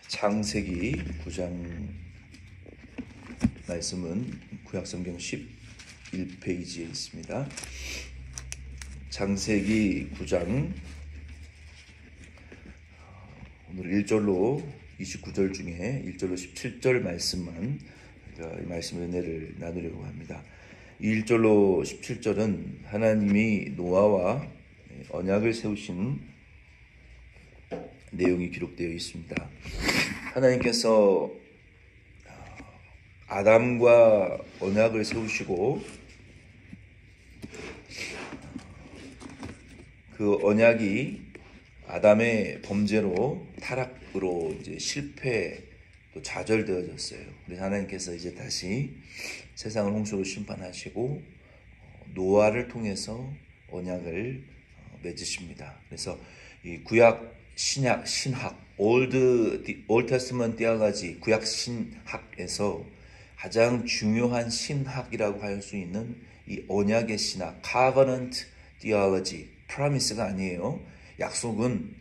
창세기 9장 말씀은 구약성경 11페이지에 있습니다. 창세기 9장 오늘 1절로 29절 중에 1절로 17절 말씀만 이 말씀 은혜를 나누려고 합니다. 1절로 17절은 하나님이 노아와 언약을 세우신 내용이 기록되어 있습니다. 하나님께서 아담과 언약을 세우시고 그 언약이 아담의 범죄로 타락으로 이제 실패 또 좌절되어졌어요. 그래서 하나님께서 이제 다시 세상을 홍수로 심판하시고 노아를 통해서 언약을 맺으십니다. 그래서 이 구약 신약 신학 올드 테스트먼트 띠아가지 구약 신학에서 가장 중요한 신학이라고 할 수 있는 이 언약의 신학 covenant theology promise가 아니에요. 약속은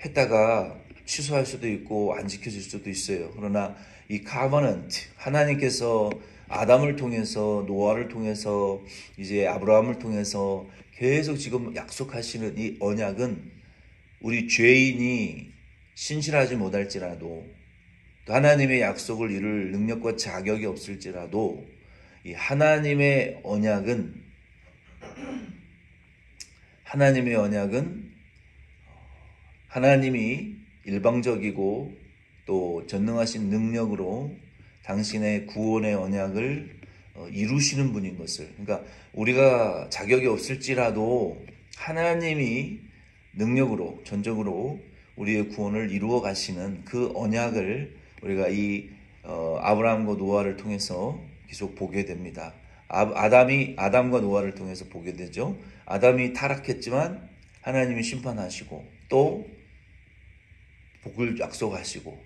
했다가 취소할 수도 있고 안 지켜질 수도 있어요. 그러나 이 covenant 하나님께서 아담을 통해서 노아를 통해서 이제 아브라함을 통해서 계속 지금 약속하시는 이 언약은 우리 죄인이 신실하지 못할지라도 또 하나님의 약속을 이룰 능력과 자격이 없을지라도 이 하나님의 언약은 하나님이 일방적이고 또 전능하신 능력으로 당신의 구원의 언약을 이루시는 분인 것을, 그러니까 우리가 자격이 없을지라도 하나님이 능력으로 전적으로 우리의 구원을 이루어 가시는 그 언약을 우리가 이 아브라함과 노아를 통해서 계속 보게 됩니다. 아담과 노아를 통해서 보게 되죠. 아담이 타락했지만 하나님이 심판하시고 또 복을 약속하시고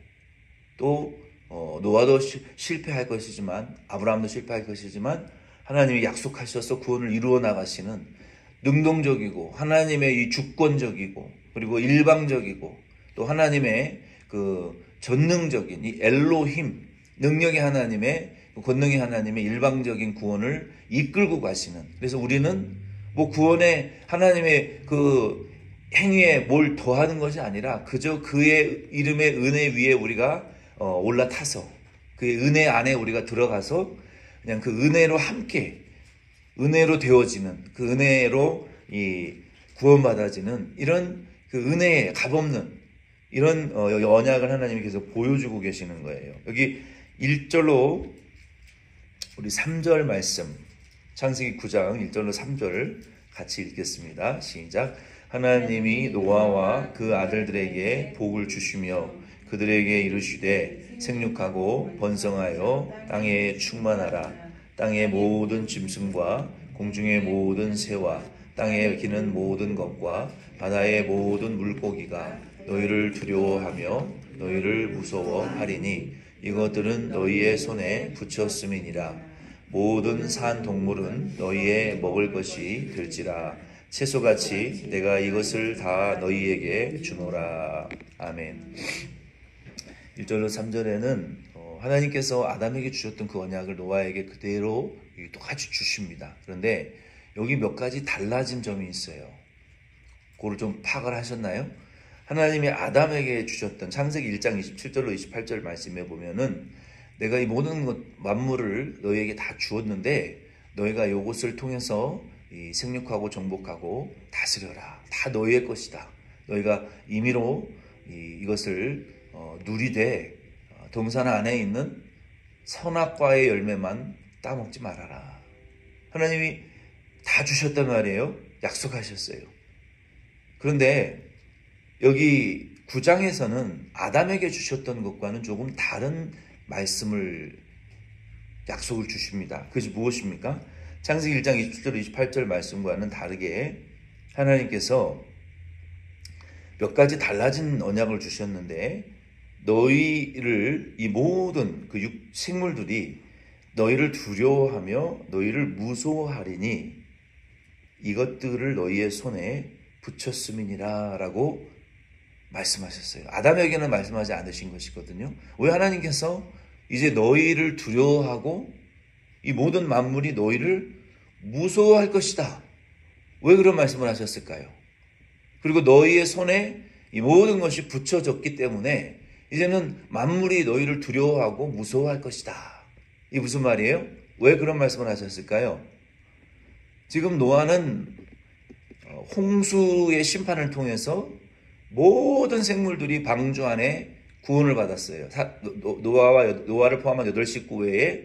또 노아도 실패할 것이지만 아브라함도 실패할 것이지만 하나님이 약속하셔서 구원을 이루어 나가시는 능동적이고 하나님의 이 주권적이고 그리고 일방적이고 또 하나님의 그 전능적인 이 엘로힘 능력의 하나님의 권능의 하나님의 일방적인 구원을 이끌고 가시는, 그래서 우리는 뭐 구원에 하나님의 그 행위에 뭘 더하는 것이 아니라 그저 그의 이름의 은혜 위에 우리가 올라타서 그의 은혜 안에 우리가 들어가서 그냥 그 은혜로 함께 은혜로 되어지는 그 은혜로 이 구원받아지는 이런 그 은혜의 값없는 이런 언약을 하나님이 계속 보여주고 계시는 거예요. 여기 1절로 우리 3절 말씀 창세기 9장 1절로 3절 같이 읽겠습니다. 시작. 하나님이 노아와 그 아들들에게 복을 주시며 그들에게 이르시되 생육하고 번성하여 땅에 충만하라. 땅의 모든 짐승과 공중의 모든 새와 땅에 기는 모든 것과 바다의 모든 물고기가 너희를 두려워하며 너희를 무서워하리니 이것들은 너희의 손에 붙였음이니라. 모든 산 동물은 너희의 먹을 것이 될지라. 채소같이 내가 이것을 다 너희에게 주노라. 아멘. 1절로 3절에는 하나님께서 아담에게 주셨던 그 언약을 노아에게 그대로 똑같이 주십니다. 그런데 여기 몇 가지 달라진 점이 있어요. 그걸 좀 파악을 하셨나요? 하나님이 아담에게 주셨던 창세기 1장 27절로 28절 말씀에 보면은 내가 이 모든 것 만물을 너희에게 다 주었는데 너희가 이것을 통해서 생육하고 정복하고 다스려라. 다 너희의 것이다. 너희가 임의로 이것을 누리되 동산 안에 있는 선악과의 열매만 따먹지 말아라. 하나님이 다 주셨단 말이에요. 약속하셨어요. 그런데 여기 9장에서는 아담에게 주셨던 것과는 조금 다른 말씀을 약속을 주십니다. 그것이 무엇입니까? 창세기 1장 27절 28절 말씀과는 다르게 하나님께서 몇 가지 달라진 언약을 주셨는데 너희를 이 모든 그 생물들이 너희를 두려워하며 너희를 무서워하리니 이것들을 너희의 손에 붙였음이니라 라고 말씀하셨어요. 아담에게는 말씀하지 않으신 것이거든요. 왜 하나님께서 이제 너희를 두려워하고 이 모든 만물이 너희를 무서워할 것이다. 왜 그런 말씀을 하셨을까요? 그리고 너희의 손에 이 모든 것이 붙여졌기 때문에 이제는 만물이 너희를 두려워하고 무서워할 것이다. 이게 무슨 말이에요? 왜 그런 말씀을 하셨을까요? 지금 노아는 홍수의 심판을 통해서 모든 생물들이 방주 안에 구원을 받았어요. 노아를 포함한 8식구 외에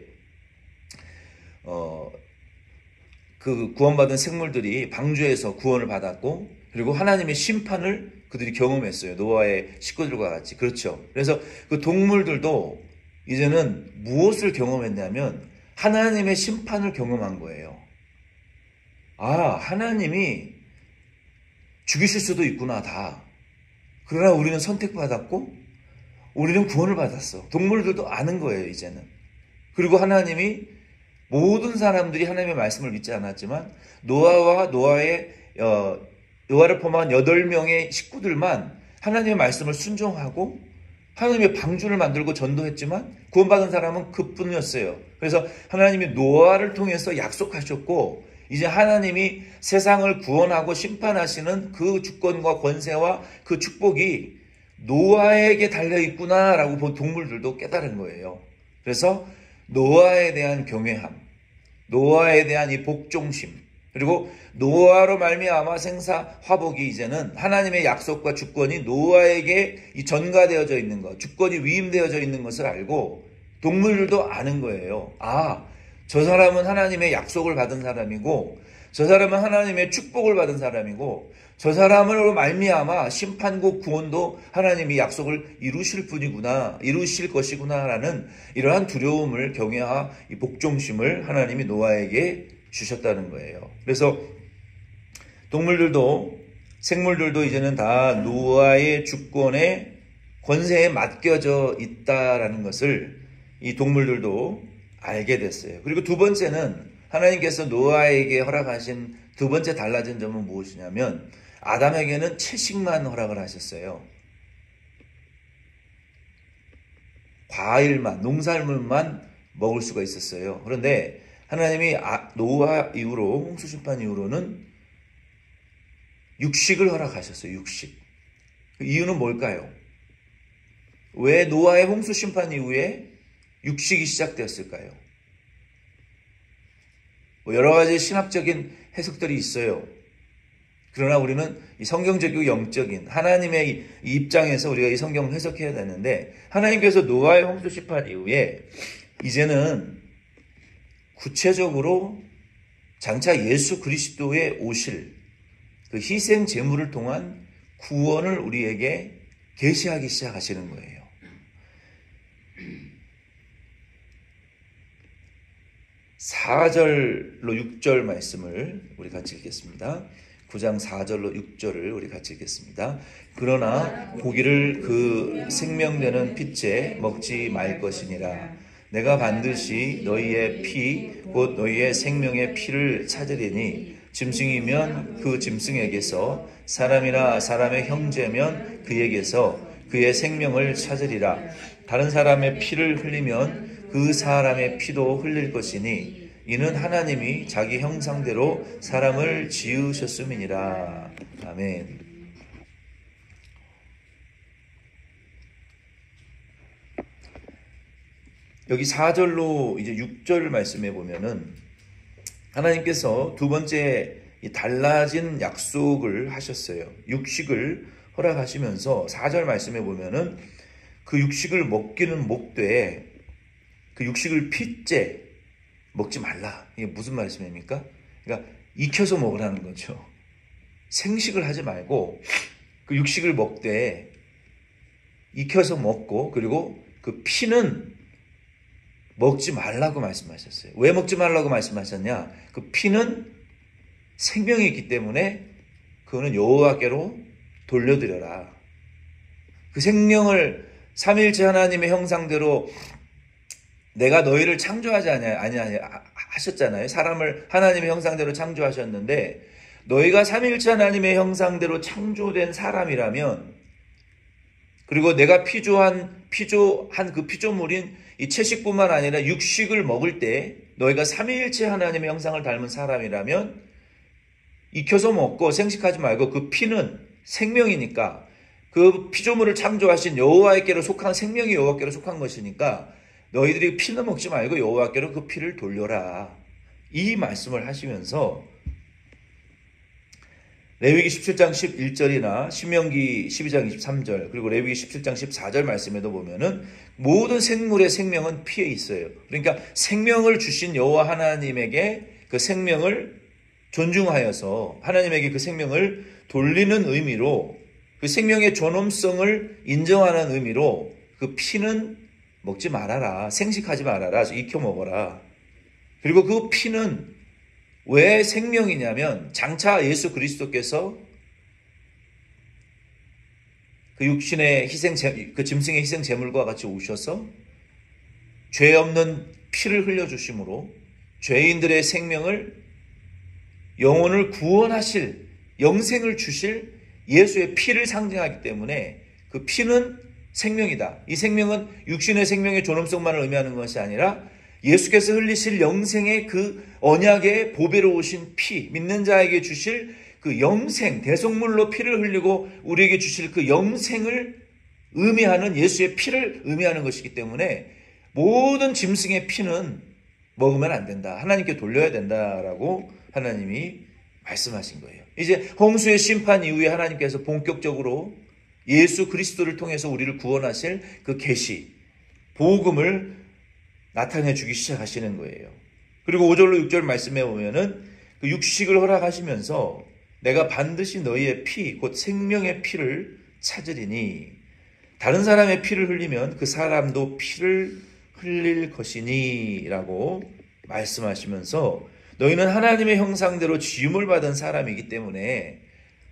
그 구원받은 생물들이 방주에서 구원을 받았고, 그리고 하나님의 심판을 그들이 경험했어요. 노아의 식구들과 같이. 그렇죠. 그래서 그 동물들도 이제는 무엇을 경험했냐면 하나님의 심판을 경험한 거예요. 아, 하나님이 죽이실 수도 있구나, 다. 그러나 우리는 선택받았고 우리는 구원을 받았어. 동물들도 아는 거예요, 이제는. 그리고 하나님이 모든 사람들이 하나님의 말씀을 믿지 않았지만 노아와 노아를 포함한 8명의 식구들만 하나님의 말씀을 순종하고 하나님의 방주를 만들고 전도했지만 구원받은 사람은 그뿐이었어요. 그래서 하나님이 노아를 통해서 약속하셨고, 이제 하나님이 세상을 구원하고 심판하시는 그 주권과 권세와 그 축복이 노아에게 달려있구나라고 동물들도 깨달은 거예요. 그래서 노아에 대한 경외함, 노아에 대한 이 복종심, 그리고 노아로 말미암아 생사 화복이 이제는 하나님의 약속과 주권이 노아에게 이 전가되어져 있는 것, 주권이 위임되어져 있는 것을 알고 동물들도 아는 거예요. 아, 저 사람은 하나님의 약속을 받은 사람이고, 저 사람은 하나님의 축복을 받은 사람이고, 저 사람으로 말미암아 심판고 구원도 하나님이 약속을 이루실 분이구나, 이루실 것이구나라는 이러한 두려움을, 경외와 이 복종심을 하나님이 노아에게 주셨다는 거예요. 그래서 동물들도 생물들도 이제는 다 노아의 주권의 권세에 맡겨져 있다라는 것을 이 동물들도 알게 됐어요. 그리고 두 번째는 하나님께서 노아에게 허락하신 두 번째 달라진 점은 무엇이냐면 아담에게는 채식만 허락을 하셨어요. 과일만, 농산물만 먹을 수가 있었어요. 그런데 하나님이 노아 이후로, 홍수 심판 이후로는 육식을 허락하셨어요. 육식. 그 이유는 뭘까요? 왜 노아의 홍수 심판 이후에 육식이 시작되었을까요? 여러 가지 신학적인 해석들이 있어요. 그러나 우리는 이 성경적이고 영적인 하나님의 이 입장에서 우리가 이 성경을 해석해야 되는데, 하나님께서 노아의 홍수 심판 이후에 이제는 구체적으로 장차 예수 그리스도의 오실 그 희생 제물을 통한 구원을 우리에게 계시하기 시작하시는 거예요. 4절로 6절 말씀을 우리 같이 읽겠습니다. 9장 4절로 6절을 우리 같이 읽겠습니다. 그러나 고기를 그 생명되는 핏째 먹지 말 것이니라. 내가 반드시 너희의 피 곧 너희의 생명의 피를 찾으리니 짐승이면 그 짐승에게서, 사람이나 사람의 형제면 그에게서 그의 생명을 찾으리라. 다른 사람의 피를 흘리면 그 사람의 피도 흘릴 것이니 이는 하나님이 자기 형상대로 사람을 지으셨음이니라. 아멘. 여기 4절로 이제 6절 말씀해 보면은 하나님께서 두 번째 달라진 약속을 하셨어요. 육식을 허락하시면서 4절 말씀해 보면은 그 육식을 먹기는 먹되 그 육식을 핏째 먹지 말라. 이게 무슨 말씀입니까? 그러니까 익혀서 먹으라는 거죠. 생식을 하지 말고 그 육식을 먹되 익혀서 먹고, 그리고 그 피는 먹지 말라고 말씀하셨어요. 왜 먹지 말라고 말씀하셨냐? 그 피는 생명이 있기 때문에 그거는 여호와께로 돌려드려라. 그 생명을 삼위일체 하나님의 형상대로 내가 너희를 창조하지 하셨잖아요. 사람을 하나님의 형상대로 창조하셨는데, 너희가 삼위일체 하나님의 형상대로 창조된 사람이라면 그리고 내가 피조한 그 피조물인 이 채식뿐만 아니라 육식을 먹을 때 너희가 삼위일체 하나님의 형상을 닮은 사람이라면 익혀서 먹고 생식하지 말고 그 피는 생명이니까 그 피조물을 창조하신 여호와께로 속한 생명이 여호와께로 속한 것이니까 너희들이 피는 먹지 말고 여호와께로 그 피를 돌려라. 이 말씀을 하시면서 레위기 17장 11절이나 신명기 12장 23절 그리고 레위기 17장 14절 말씀에도 보면은 모든 생물의 생명은 피에 있어요. 그러니까 생명을 주신 여호와 하나님에게 그 생명을 존중하여서 하나님에게 그 생명을 돌리는 의미로 그 생명의 존엄성을 인정하는 의미로 그 피는 먹지 말아라. 생식하지 말아라. 익혀 먹어라. 그리고 그 피는 왜 생명이냐면 장차 예수 그리스도께서 그 육신의 그 짐승의 희생 제물과 같이 오셔서 죄 없는 피를 흘려주심으로 죄인들의 생명을 영혼을 구원하실 영생을 주실 예수의 피를 상징하기 때문에 그 피는 생명이다. 이 생명은 육신의 생명의 존엄성만을 의미하는 것이 아니라 예수께서 흘리실 영생의 그 언약의 보배로 오신 피, 믿는 자에게 주실 그 영생, 대속물로 피를 흘리고 우리에게 주실 그 영생을 의미하는 예수의 피를 의미하는 것이기 때문에 모든 짐승의 피는 먹으면 안 된다. 하나님께 돌려야 된다라고 하나님이 말씀하신 거예요. 이제 홍수의 심판 이후에 하나님께서 본격적으로 예수 그리스도를 통해서 우리를 구원하실 그 계시, 복음을 나타내 주기 시작하시는 거예요. 그리고 5절로 6절 말씀에 보면은 그 육식을 허락하시면서 내가 반드시 너희의 피, 곧 생명의 피를 찾으리니 다른 사람의 피를 흘리면 그 사람도 피를 흘릴 것이니 라고 말씀하시면서 너희는 하나님의 형상대로 지음을 받은 사람이기 때문에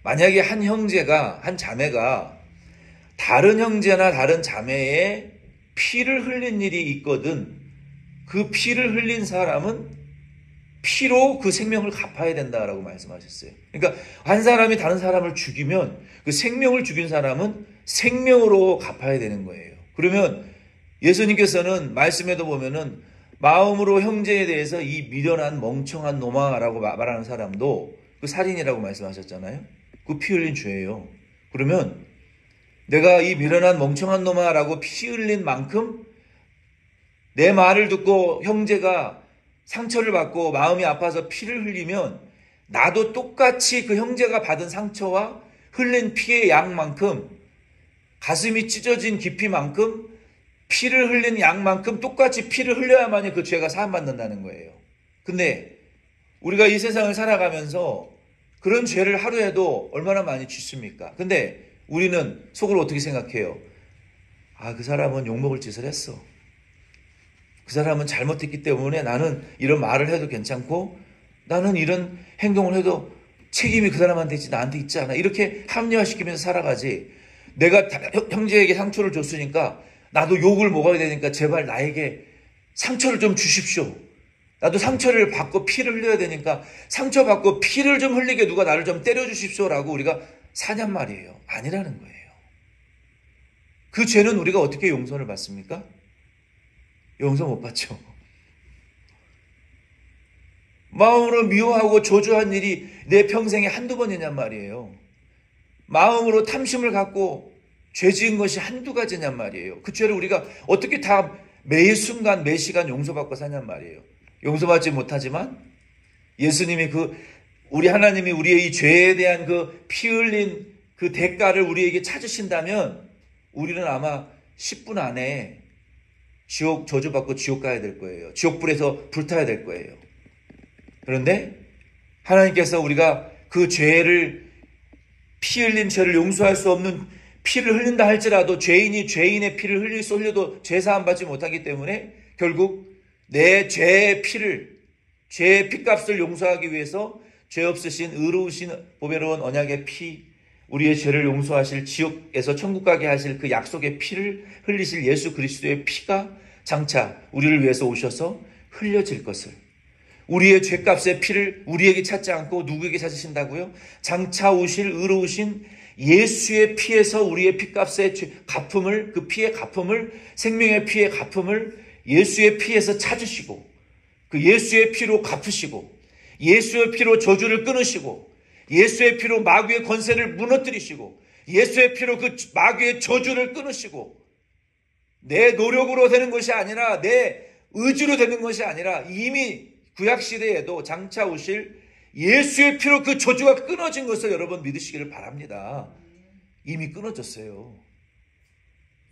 만약에 한 형제가, 한 자매가 다른 형제나 다른 자매의 피를 흘린 일이 있거든 그 피를 흘린 사람은 피로 그 생명을 갚아야 된다라고 말씀하셨어요. 그러니까 한 사람이 다른 사람을 죽이면 그 생명을 죽인 사람은 생명으로 갚아야 되는 거예요. 그러면 예수님께서는 말씀에도 보면은 마음으로 형제에 대해서 이 미련한 멍청한 놈아라고 말하는 사람도 그 살인이라고 말씀하셨잖아요. 그 피 흘린 죄예요. 그러면 내가 이 미련한 멍청한 놈아라고 피 흘린 만큼 내 말을 듣고 형제가 상처를 받고 마음이 아파서 피를 흘리면 나도 똑같이 그 형제가 받은 상처와 흘린 피의 양만큼 가슴이 찢어진 깊이만큼 피를 흘린 양만큼 똑같이 피를 흘려야만이 그 죄가 사함받는다는 거예요. 근데 우리가 이 세상을 살아가면서 그런 죄를 하루에도 얼마나 많이 짓습니까? 근데 우리는 속으로 어떻게 생각해요? 아, 그 사람은 욕먹을 짓을 했어. 그 사람은 잘못했기 때문에 나는 이런 말을 해도 괜찮고 나는 이런 행동을 해도 책임이 그 사람한테 있지 나한테 있지 않아. 이렇게 합리화시키면서 살아가지. 내가 형제에게 상처를 줬으니까 나도 욕을 먹어야 되니까 제발 나에게 상처를 좀 주십시오. 나도 상처를 받고 피를 흘려야 되니까 상처받고 피를 좀 흘리게 누가 나를 좀 때려주십시오라고 우리가 사냔 말이에요. 아니라는 거예요. 그 죄는 우리가 어떻게 용서를 받습니까? 용서 못 받죠. 마음으로 미워하고 저주한 일이 내 평생에 한두 번이냔 말이에요. 마음으로 탐심을 갖고 죄 지은 것이 한두 가지냔 말이에요. 그 죄를 우리가 어떻게 다 매 순간 매 시간 용서받고 사냔 말이에요. 용서받지 못하지만 예수님이 우리 하나님이 우리의 이 죄에 대한 그 피 흘린 그 대가를 우리에게 찾으신다면 우리는 아마 10분 안에 지옥 저주받고 지옥 가야 될 거예요. 지옥불에서 불타야 될 거예요. 그런데 하나님께서 우리가 그 죄를 피 흘린 죄를 용서할 수 없는 피를 흘린다 할지라도 죄인이 죄인의 피를 흘려도 죄사함 받지 못하기 때문에 결국 내 죄의 피를 죄의 피값을 용서하기 위해서 죄 없으신 의로우신 보배로운 언약의 피 우리의 죄를 용서하실 지옥에서 천국 가게 하실 그 약속의 피를 흘리실 예수 그리스도의 피가 장차 우리를 위해서 오셔서 흘려질 것을 우리의 죄값의 피를 우리에게 찾지 않고 누구에게 찾으신다고요? 장차 오실 의로우신 예수의 피에서 우리의 피값의 갚음을, 그 피의 갚음을, 생명의 피의 갚음을 예수의 피에서 찾으시고, 그 예수의 피로 갚으시고, 예수의 피로 저주를 끊으시고, 예수의 피로 마귀의 권세를 무너뜨리시고, 예수의 피로 그 마귀의 저주를 끊으시고, 내 노력으로 되는 것이 아니라, 내 의지로 되는 것이 아니라 이미 구약시대에도 장차 오실 예수의 피로 그 저주가 끊어진 것을 여러분 믿으시기를 바랍니다. 이미 끊어졌어요.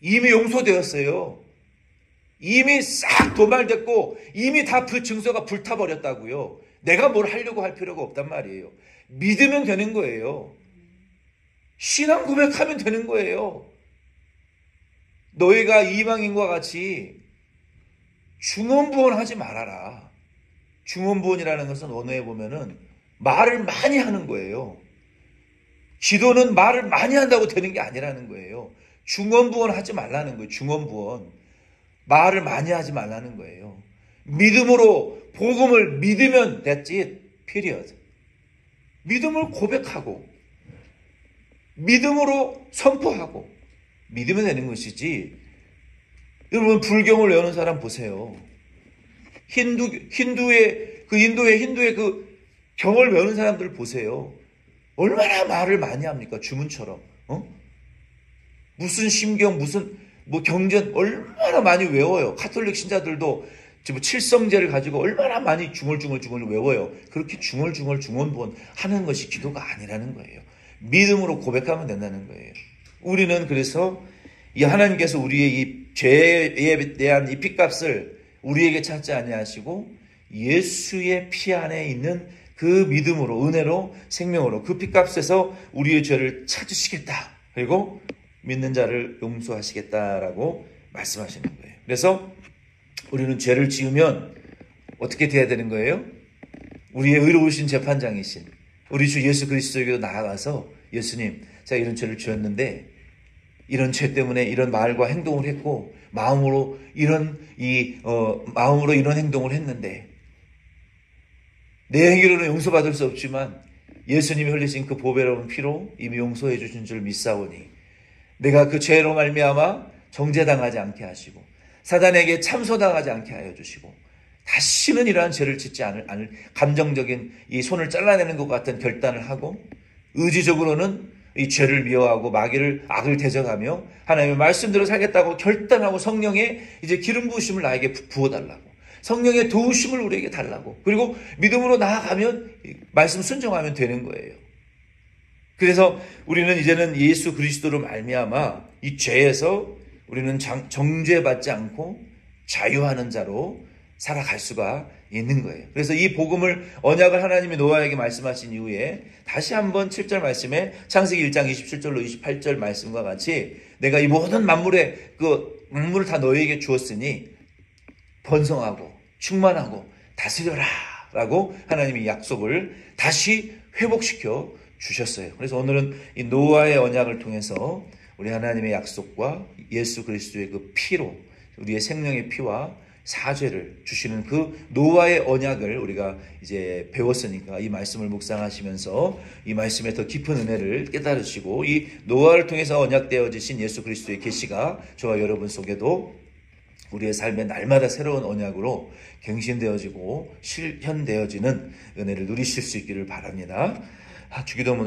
이미 용서되었어요. 이미 싹 도말됐고 이미 다 그 증서가 불타버렸다고요. 내가 뭘 하려고 할 필요가 없단 말이에요. 믿으면 되는 거예요. 신앙 고백하면 되는 거예요. 너희가 이방인과 같이 중언부언하지 말아라. 중언부언이라는 것은 언어에 보면은 말을 많이 하는 거예요. 기도는 말을 많이 한다고 되는 게 아니라는 거예요. 중언부언하지 말라는 거예요. 중언부언. 말을 많이 하지 말라는 거예요. 믿음으로 복음을 믿으면 that's it. period. 믿음을 고백하고 믿음으로 선포하고 믿으면 되는 것이지. 여러분 불경을 외우는 사람 보세요. 힌두의 그 경을 외우는 사람들 보세요. 얼마나 말을 많이 합니까? 주문처럼. 무슨 심경, 무슨 경전 얼마나 많이 외워요. 가톨릭 신자들도 지금 칠성제를 가지고 얼마나 많이 중얼중얼 외워요. 그렇게 중얼중얼 중언부언 하는 것이 기도가 아니라는 거예요. 믿음으로 고백하면 된다는 거예요. 우리는 그래서 이 하나님께서 우리의 이 죄에 대한 이 피값을 우리에게 찾지 아니하시고 예수의 피 안에 있는 그 믿음으로, 은혜로, 생명으로 그 피값에서 우리의 죄를 찾으시겠다. 그리고 믿는 자를 용서하시겠다라고 말씀하시는 거예요. 그래서 우리는 죄를 지으면 어떻게 돼야 되는 거예요? 우리의 의로우신 재판장이신 우리 주 예수 그리스도에게로 나아가서 예수님, 제가 이런 죄를 지었는데 이런 죄 때문에 이런 말과 행동을 했고 마음으로 이런 행동을 했는데 내 행위로는 용서받을 수 없지만 예수님이 흘리신 그 보배로운 피로 이미 용서해 주신 줄 믿사오니 내가 그 죄로 말미암아 정죄당하지 않게 하시고 사단에게 참소당하지 않게 하여 주시고 다시는 이러한 죄를 짓지 않을 감정적인 이 손을 잘라내는 것 같은 결단을 하고 의지적으로는 이 죄를 미워하고 마귀를 악을 대적하며 하나님의 말씀대로 살겠다고 결단하고 성령의 이제 기름 부으심을 나에게 부어달라고 성령의 도우심을 우리에게 달라고 그리고 믿음으로 나아가면 말씀 순종하면 되는 거예요. 그래서 우리는 이제는 예수 그리스도로 말미암아 이 죄에서 우리는 정죄받지 않고 자유하는 자로 살아갈 수가 있는 거예요. 그래서 이 복음을 언약을 하나님이 노아에게 말씀하신 이후에 다시 한번 7절 말씀에 창세기 1장 27절로 28절 말씀과 같이 내가 이 모든 만물을 다 너희에게 주었으니 번성하고 충만하고 다스려라 라고 하나님이 약속을 다시 회복시켜 주셨어요. 그래서 오늘은 이 노아의 언약을 통해서 우리 하나님의 약속과 예수 그리스도의 그 피로 우리의 생명의 피와 사죄를 주시는 그 노아의 언약을 우리가 이제 배웠으니까 이 말씀을 묵상하시면서 이 말씀에 더 깊은 은혜를 깨달으시고 이 노아를 통해서 언약되어지신 예수 그리스도의 계시가 저와 여러분 속에도 우리의 삶에 날마다 새로운 언약으로 갱신되어지고 실현되어지는 은혜를 누리실 수 있기를 바랍니다. 주기도문